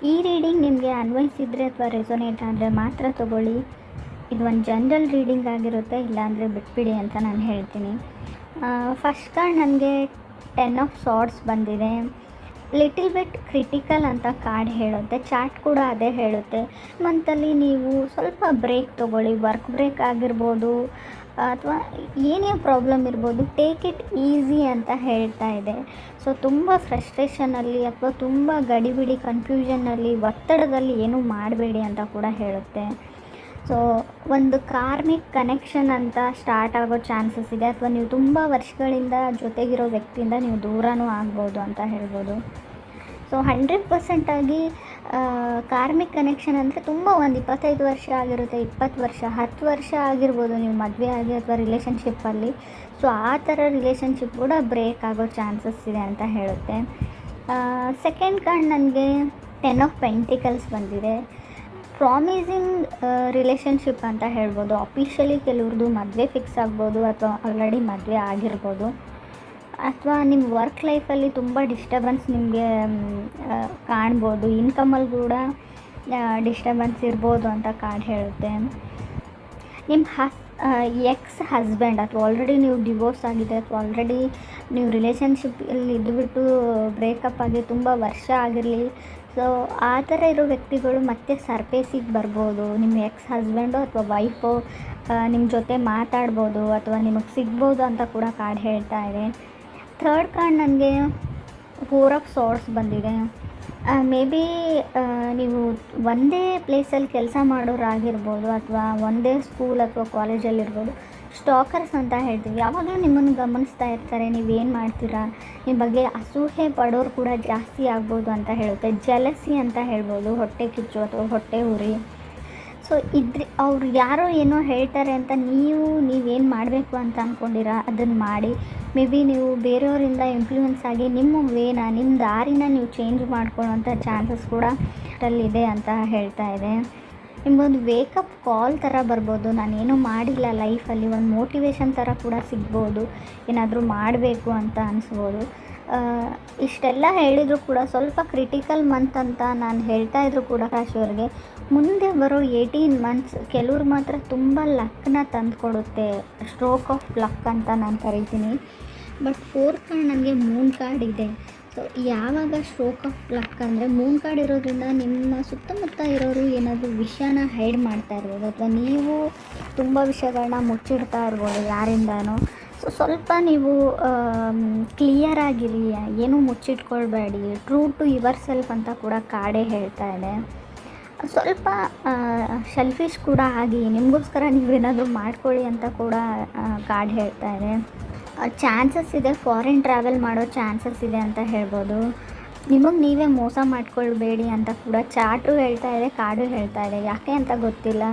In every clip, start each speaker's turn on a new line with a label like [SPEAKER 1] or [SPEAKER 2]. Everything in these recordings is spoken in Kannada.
[SPEAKER 1] ಈ ರೀಡಿಂಗ್ ನಿಮಗೆ ಅನ್ವಯಿಸಿದರೆ ಅಥವಾ ರೆಸೊನೇಟ್ ಆದರೆ ಮಾತ್ರ ತೊಗೊಳ್ಳಿ. ಇದು ಒಂದು ಜನರಲ್ ರೀಡಿಂಗ್ ಆಗಿರುತ್ತೆ, ಇಲ್ಲಾಂದರೆ ಬಿಟ್ಬಿಡಿ ಅಂತ ನಾನು ಹೇಳ್ತೀನಿ. ಫಸ್ಟ್ ಕಾರ್ಡ್ ನನಗೆ 10 ಆಫ್ ಸಾರ್ಡ್ಸ್ ಬಂದಿದೆ. ಲಿಟಲ್ ಬಿಟ್ ಕ್ರಿಟಿಕಲ್ ಅಂತ ಕಾರ್ಡ್ ಹೇಳುತ್ತೆ. ಚಾರ್ಟ್ ಕೂಡ ಅದೇ ಹೇಳುತ್ತೆ. ಮಂತಲ್ಲಿ ನೀವು ಸ್ವಲ್ಪ ಬ್ರೇಕ್ ತೊಗೊಳ್ಳಿ. ವರ್ಕ್ ಬ್ರೇಕ್ ಆಗಿರ್ಬೋದು ಅಥವಾ ಏನೇ ಪ್ರಾಬ್ಲಮ್ ಇರ್ಬೋದು, ಟೇಕ್ ಇಟ್ ಈಸಿ ಅಂತ ಹೇಳ್ತಾ ಇದೆ. ಸೊ ತುಂಬ ಫ್ರಸ್ಟ್ರೇಷನಲ್ಲಿ ಅಥವಾ ತುಂಬ ಗಡಿಬಿಡಿ ಕನ್ಫ್ಯೂಷನ್ನಲ್ಲಿ ಒತ್ತಡದಲ್ಲಿ ಏನೂ ಮಾಡಬೇಡಿ ಅಂತ ಕೂಡ ಹೇಳುತ್ತೆ. ಸೊ ಒಂದು ಕಾರ್ಮಿಕ್ ಕನೆಕ್ಷನ್ ಅಂತ ಸ್ಟಾರ್ಟ್ ಆಗೋ ಚಾನ್ಸಸ್ ಇದೆ, ಅಥವಾ ನೀವು ತುಂಬ ವರ್ಷಗಳಿಂದ ಜೊತೆಗಿರೋ ವ್ಯಕ್ತಿಯಿಂದ ನೀವು ದೂರನೂ ಆಗ್ಬೋದು ಅಂತ ಹೇಳ್ಬೋದು. ಸೊ 100% ಆಗಿ ಕಾರ್ಮಿಕ್ ಕನೆಕ್ಷನ್ ಅಂದರೆ ತುಂಬ ಒಂದು 25 ವರ್ಷ ಆಗಿರುತ್ತೆ, 20 ವರ್ಷ, 10 ವರ್ಷ ಆಗಿರ್ಬೋದು ನೀವು ಮದುವೆ ಆಗಿ ಅಥವಾ ರಿಲೇಷನ್ಶಿಪ್ಪಲ್ಲಿ. ಸೊ ಆ ಥರ ರಿಲೇಷನ್ಶಿಪ್ ಕೂಡ ಬ್ರೇಕ್ ಆಗೋ ಚಾನ್ಸಸ್ ಇದೆ ಅಂತ ಹೇಳುತ್ತೆ. ಸೆಕೆಂಡ್ ಕಾರ್ಡ್ ನನಗೆ 10 ಆಫ್ ಪೆಂಟಿಕಲ್ಸ್ ಬಂದಿದೆ. ಪ್ರಾಮಿಸಿಂಗ್ ರಿಲೇಷನ್ಶಿಪ್ ಅಂತ ಹೇಳ್ಬೋದು. ಅಫಿಷಿಯಲಿ ಕೆಲವ್ರದ್ದು ಮದುವೆ ಫಿಕ್ಸ್ ಆಗ್ಬೋದು ಅಥವಾ ಆಲ್ರೆಡಿ ಮದುವೆ ಆಗಿರ್ಬೋದು. ಅಥವಾ ನಿಮ್ಮ ವರ್ಕ್ ಲೈಫಲ್ಲಿ ತುಂಬ ಡಿಸ್ಟರ್ಬೆನ್ಸ್ ನಿಮಗೆ ಕಾಣ್ಬೋದು. ಇನ್ಕಮಲ್ಲಿ ಕೂಡ ಡಿಸ್ಟರ್ಬೆನ್ಸ್ ಇರ್ಬೋದು ಅಂತ ಕಾರ್ಡ್ ಹೇಳುತ್ತೆ. ನಿಮ್ಮ ಎಕ್ಸ್ ಹಸ್ಬೆಂಡ್ ಅಥವಾ ಆಲ್ರೆಡಿ ನೀವು ಡಿವೋರ್ಸ್ ಆಗಿದೆ ಅಥವಾ ಆಲ್ರೆಡಿ ನೀವು ರಿಲೇಷನ್ಶಿಪ್ಪಲ್ಲಿ ಇದ್ದುಬಿಟ್ಟು ಬ್ರೇಕಪ್ ಆಗಿ ತುಂಬ ವರ್ಷ ಆಗಿರಲಿ, ಸೊ ಆ ಥರ ಇರೋ ವ್ಯಕ್ತಿಗಳು ಮತ್ತೆ ಸರ್ಫೇಸಿಗೆ ಬರ್ಬೋದು. ನಿಮ್ಮ ಎಕ್ಸ್ ಹಸ್ಬೆಂಡು ಅಥವಾ ವೈಫು ನಿಮ್ಮ ಜೊತೆ ಮಾತಾಡ್ಬೋದು ಅಥವಾ ನಿಮಗೆ ಸಿಗ್ಬೋದು ಅಂತ ಕೂಡ ಕಾರ್ಡ್ ಹೇಳ್ತಾ ಇದೆ. ಥರ್ಡ್ ಕಾರ್ಡ್ ನನಗೆ 4 ಆಫ್ ಸಾರ್ಡ್ಸ್ ಬಂದಿದೆ. ಮೇ ಬಿ ನೀವು ಒಂದೇ ಪ್ಲೇಸಲ್ಲಿ ಕೆಲಸ ಮಾಡೋರಾಗಿರ್ಬೋದು ಅಥವಾ ಒಂದೇ ಸ್ಕೂಲ್ ಅಥವಾ ಕಾಲೇಜಲ್ಲಿರ್ಬೋದು. ಸ್ಟಾಕರ್ಸ್ ಅಂತ ಹೇಳ್ತೀವಿ. ಯಾವಾಗಲೂ ನಿಮ್ಮನ್ನು ಗಮನಿಸ್ತಾ ಇರ್ತಾರೆ, ನೀವೇನು ಮಾಡ್ತೀರಾ, ನಿಮ್ಮ ಬಗ್ಗೆ ಅಸೂಹೆ ಪಡೋರು ಕೂಡ ಜಾಸ್ತಿ ಆಗ್ಬೋದು ಅಂತ ಹೇಳುತ್ತೆ. ಜಲಸಿ ಅಂತ ಹೇಳ್ಬೋದು, ಹೊಟ್ಟೆ ಕಿಚ್ಚು ಅಥವಾ ಹೊಟ್ಟೆ ಉರಿ. ಸೊ ಅವ್ರು ಯಾರೋ ಏನೋ ಹೇಳ್ತಾರೆ ಅಂತ ನೀವೇನು ಮಾಡಬೇಕು ಅಂತ ಅಂದ್ಕೊಂಡಿರಾ ಅದನ್ನು ಮಾಡಿ. ಮೇ ಬಿ ನೀವು ಬೇರೆಯವರಿಂದ ಇನ್ಫ್ಲೂಯೆನ್ಸ್ ಆಗಿ ನಿಮ್ಮ ದಾರಿನ ನೀವು ಚೇಂಜ್ ಮಾಡ್ಕೊಳ್ಳೋವಂಥ ಚಾನ್ಸಸ್ ಕೂಡ ಅಲ್ಲಿದೆ ಅಂತ ಹೇಳ್ತಾ ಇದೆ. ನಿಮಗೊಂದು ವೇಕಪ್ ಕಾಲ್ ಥರ ಬರ್ಬೋದು. ನಾನೇನೂ ಮಾಡಿಲ್ಲ ಲೈಫಲ್ಲಿ, ಒಂದು ಮೋಟಿವೇಶನ್ ಥರ ಕೂಡ ಸಿಗ್ಬೋದು. ಏನಾದರೂ ಮಾಡಬೇಕು ಅಂತ ಅನಿಸ್ಬೋದು. ಇಷ್ಟೆಲ್ಲ ಹೇಳಿದರೂ ಕೂಡ ಸ್ವಲ್ಪ ಕ್ರಿಟಿಕಲ್ ಮಂತ್ ಅಂತ ನಾನು ಹೇಳ್ತಾ ಇದ್ರು ಕೂಡ ರಾಶಿಯವರಿಗೆ ಮುಂದೆ ಬರೋ 18 ಮಂತ್ಸ್ ಕೆಲವ್ರು ಮಾತ್ರ ತುಂಬ ಲಕ್ಕನ್ನ ತಂದುಕೊಡುತ್ತೆ. ಸ್ಟ್ರೋಕ್ ಆಫ್ ಲಕ್ ಅಂತ ನಾನು ಕರಿತೀನಿ. ಬಟ್ 4th ಕಾರ್ಡ್ ನನಗೆ ಮೂನ್ ಕಾರ್ಡ್ ಇದೆ. ಸೊ ಯಾವಾಗ ಸ್ಟ್ರೋಕ್ ಆಫ್ ಲಕ್ ಅಂದರೆ ಮೂನ್ ಕಾರ್ಡ್ ಇರೋದ್ರಿಂದ ನಿಮ್ಮ ಸುತ್ತಮುತ್ತ ಇರೋರು ಏನಾದರೂ ವಿಷಯನ ಹೈಡ್ ಮಾಡ್ತಾ ಇರ್ಬೋದು ಅಥವಾ ನೀವು ತುಂಬ ವಿಷಯಗಳನ್ನ ಮುಚ್ಚಿಡ್ತಾ ಇರ್ಬೋದು ಯಾರಿಂದನೋ. ಸೊ ಸ್ವಲ್ಪ ನೀವು ಕ್ಲಿಯರ್ ಆಗಿರಿ, ಏನೂ ಮುಚ್ಚಿಟ್ಕೊಳ್ಬೇಡಿ. ಟ್ರೂ ಟು ಯುವರ್ ಸೆಲ್ಫ್ ಅಂತ ಕೂಡ ಕಾರ್ಡೇ ಹೇಳ್ತಾ ಇದೆ. ಸ್ವಲ್ಪ ಸೆಲ್ಫಿಶ್ ಕೂಡ ಆಗಿ ನಿಮಗೋಸ್ಕರ ನೀವೇನಾದರೂ ಮಾಡ್ಕೊಳ್ಳಿ ಅಂತ ಕೂಡ ಕಾರ್ಡ್ ಹೇಳ್ತಾ ಇದೆ. ಚಾನ್ಸಸ್ ಇದೆ, ಫಾರಿನ್ ಟ್ರಾವೆಲ್ ಮಾಡೋ ಚಾನ್ಸಸ್ ಇದೆ ಅಂತ ಹೇಳ್ಬೋದು. ನಿಮಗೆ ನೀವೇ ಮೋಸ ಮಾಡ್ಕೊಳ್ಬೇಡಿ ಅಂತ ಕೂಡ ಚಾರ್ಟು ಹೇಳ್ತಾ ಇದೆ, ಕಾರ್ಡು ಹೇಳ್ತಾ ಇದೆ. ಯಾಕೆ ಅಂತ ಗೊತ್ತಿಲ್ಲ.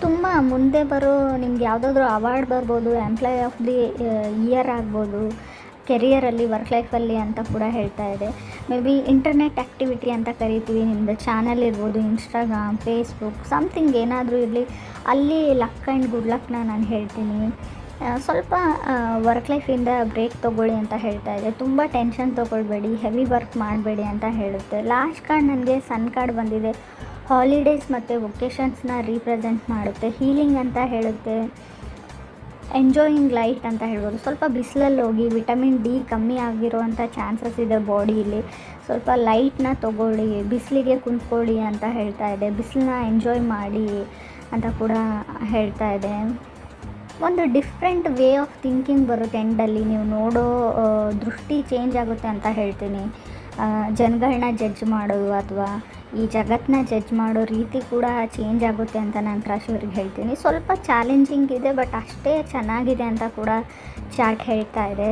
[SPEAKER 1] ತುಂಬ ಮುಂದೆ ಬರೋ ನಿಮ್ಗೆ ಯಾವುದಾದ್ರೂ ಅವಾರ್ಡ್ ಬರ್ಬೋದು, ಎಂಪ್ಲಾಯ್ ಆಫ್ ದಿ ಇಯರ್ ಆಗ್ಬೋದು, ಕೆರಿಯರಲ್ಲಿ ವರ್ಕ್ ಲೈಫಲ್ಲಿ ಅಂತ ಕೂಡ ಹೇಳ್ತಾ ಇದೆ. ಮೇ ಬಿ ಇಂಟರ್ನೆಟ್ ಆ್ಯಕ್ಟಿವಿಟಿ ಅಂತ ಕರಿತೀವಿ, ನಿಮ್ಮದು ಚಾನಲ್ ಇರ್ಬೋದು, ಇನ್ಸ್ಟಾಗ್ರಾಮ್, ಫೇಸ್ಬುಕ್, ಸಮಥಿಂಗ್ ಏನಾದರೂ ಇರಲಿ, ಅಲ್ಲಿ ಲಕ್ ಆ್ಯಂಡ್ ಗುಡ್ ಲಕ್ನ ನಾನು ಹೇಳ್ತೀನಿ. ಸ್ವಲ್ಪ ವರ್ಕ್ ಲೈಫಿಂದ ಬ್ರೇಕ್ ತೊಗೊಳ್ಳಿ ಅಂತ ಹೇಳ್ತಾ ಇದೆ. ತುಂಬ ಟೆನ್ಷನ್ ತೊಗೊಳ್ಬೇಡಿ, ಹೆವಿ ವರ್ಕ್ ಮಾಡಬೇಡಿ ಅಂತ ಹೇಳುತ್ತೆ. ಲಾಸ್ಟ್ ಕಾರ್ಡ್ ನನಗೆ ಸನ್ ಕಾರ್ಡ್ ಬಂದಿದೆ. ಹಾಲಿಡೇಸ್ ಮತ್ತು ವೊಕೇಷನ್ಸ್ನ ರೀಪ್ರೆಸೆಂಟ್ ಮಾಡುತ್ತೆ. ಹೀಲಿಂಗ್ ಅಂತ ಹೇಳುತ್ತೆ. ಎಂಜಾಯಿಂಗ್ ಲೈಟ್ ಅಂತ ಹೇಳ್ಬೋದು. ಸ್ವಲ್ಪ ಬಿಸಿಲಲ್ಲಿ ಹೋಗಿ ವಿಟಮಿನ್ ಡಿ ಕಮ್ಮಿ ಆಗಿರೋವಂಥ ಚಾನ್ಸಸ್ ಇದೆ ಬಾಡಿಯಲ್ಲಿ. ಸ್ವಲ್ಪ ಲೈಟ್ನ ತೊಗೊಳ್ಳಿ, ಬಿಸಿಲಿಗೆ ಕುಂತ್ಕೊಳ್ಳಿ ಅಂತ ಹೇಳ್ತಾ ಇದೆ. ಬಿಸಿಲನ್ನ ಎಂಜಾಯ್ ಮಾಡಿ ಅಂತ ಕೂಡ ಹೇಳ್ತಾ ಇದೆ. ಒಂದು ಡಿಫ್ರೆಂಟ್ ವೇ ಆಫ್ ಥಿಂಕಿಂಗ್ ಬರುತ್ತೆ ಎಂಡಲ್ಲಿ. ನೀವು ನೋಡೋ ದೃಷ್ಟಿ ಚೇಂಜ್ ಆಗುತ್ತೆ ಅಂತ ಹೇಳ್ತೀನಿ. ಜನಗಳನ್ನ ಜಡ್ಜ್ ಮಾಡೋದು ಅಥವಾ ಈ ಜಗತ್ತನ್ನ ಜಡ್ಜ್ ಮಾಡೋ ರೀತಿ ಕೂಡ ಚೇಂಜ್ ಆಗುತ್ತೆ ಅಂತ ನಾನು ರಾಶಿಯವರಿಗೆ ಹೇಳ್ತೀನಿ. ಸ್ವಲ್ಪ ಚಾಲೆಂಜಿಂಗ್ ಇದೆ, ಬಟ್ ಅಷ್ಟೇ ಚೆನ್ನಾಗಿದೆ ಅಂತ ಕೂಡ ಚಾರ್ಟ್ ಹೇಳ್ತಾ ಇದೆ.